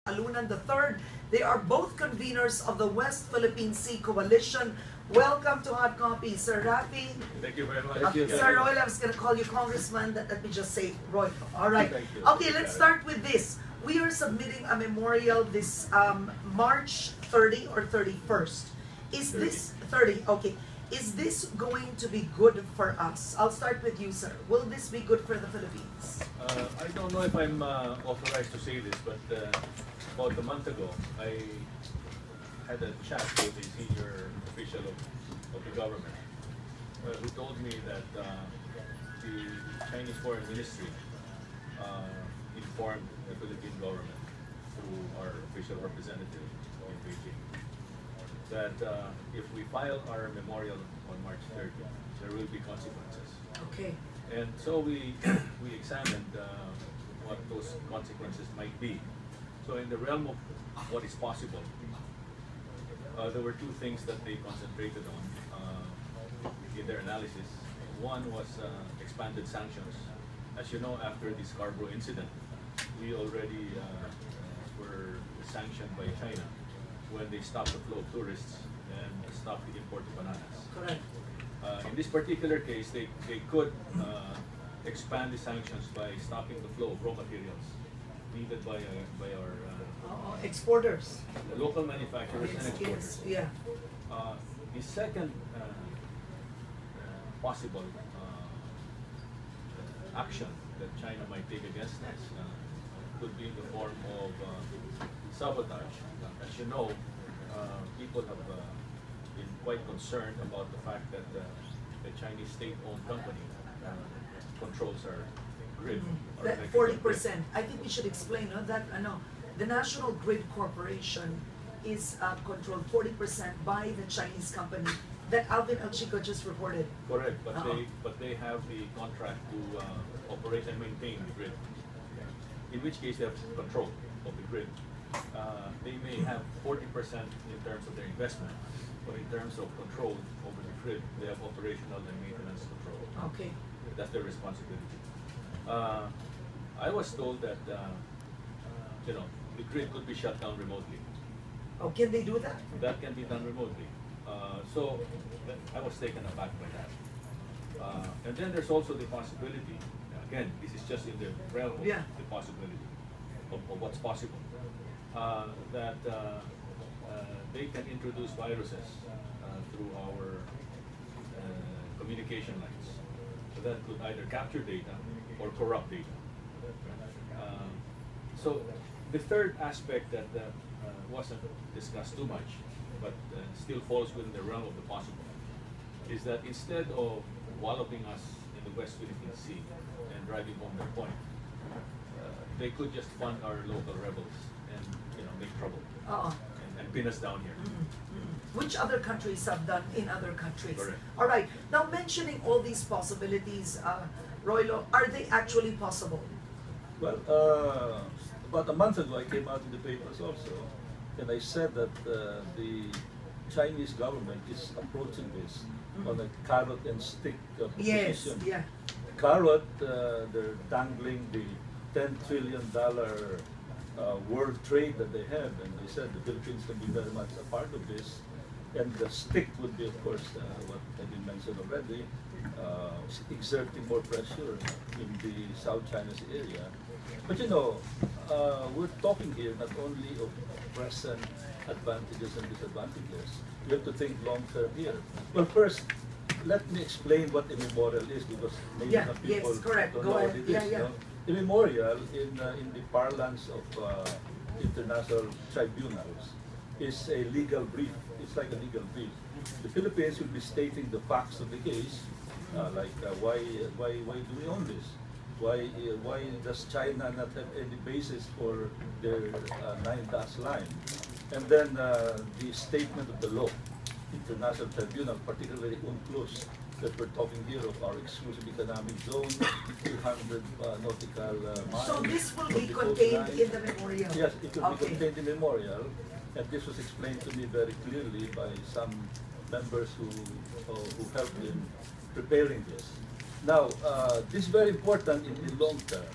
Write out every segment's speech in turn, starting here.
Alunan III. They are both conveners of the West Philippine Sea Coalition. Welcome to Hot Copy, Sir Rafi. Thank you very much. Sir Roilo, I was going to call you Congressman. Let me just say Roilo. All right. Okay, let's start with this. We are submitting a memorial this March 30 or 31st. Is 30. this 30? Okay. Is this going to be good for us? I'll start with you, sir. Will this be good for the Philippines? I don't know if I'm authorized to say this, but about a month ago, I had a chat with a senior official of the government who told me that the Chinese Foreign Ministry informed the Philippine government through our official representative in Beijing that if we file our memorial on March 30, there will be consequences. Okay. And so we examined what those consequences might be. So in the realm of what is possible, there were two things that they concentrated on in their analysis. One was expanded sanctions. As you know, after the Scarborough incident, we already were sanctioned by China when they stopped the flow of tourists and stopped the import of bananas. Correct. In this particular case, they could expand the sanctions by stopping the flow of raw materials needed by our exporters. local manufacturers and exporters. Yes, yeah. The second possible action that China might take against us could be in the form of sabotage. As you know, people have been quite concerned about the fact that the Chinese state-owned company controls our grid. Our That 40%. I think we should explain that the National Grid Corporation is controlled 40% by the Chinese company that Alvin El Chico just reported. Correct, but they have the contract to operate and maintain the grid. In which case they have control of the grid. They may have 40% in terms of their investment, but in terms of control over the grid, they have operational and maintenance control. Okay. That's their responsibility. I was told that the grid could be shut down remotely. Oh, can they do that? That can be done remotely. So I was taken aback by that. And then there's also the possibility. Again, this is just in the realm of the possibility of what's possible. That they can introduce viruses through our communication lines. So that could either capture data or corrupt data. So the third aspect that wasn't discussed too much, but still falls within the realm of the possible, is that instead of walloping us in the West Philippine Sea and driving home their point, they could just fund our local rebels and make trouble and pin us down here. Which other countries have done in other countries. Correct. All right. Now, mentioning all these possibilities, Roilo, are they actually possible? Well, about a month ago, I came out in the papers also, and I said that the Chinese government is approaching this on a carrot and stick position. Yes, yeah. Carrot, they're dangling the $10 trillion world trade that they have, and they said the Philippines can be very much a part of this. And the stick would be, of course, what had been mentioned already, exerting more pressure in the South China Sea area. But we're talking here not only of present advantages and disadvantages. We have to think long term here. Well, first, let me explain what a memorial is, because maybe some people don't know what it is. A memorial, in the parlance of international tribunals, is a legal brief. It's like a legal brief. The Philippines will be stating the facts of the case, like why do we own this? Why does China not have any basis for their 9-dash line? And then the statement of the law, international tribunal, particularly UNCLOS, that we're talking here of our exclusive economic zone, 200 nautical miles. So this will be contained in the memorial? Yes, it will be contained in the memorial. And this was explained to me very clearly by some members who helped in preparing this. Now, this is very important in the long term.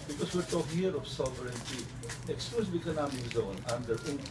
Because we're talking here of sovereignty. Exclusive economic zone under UNCLOS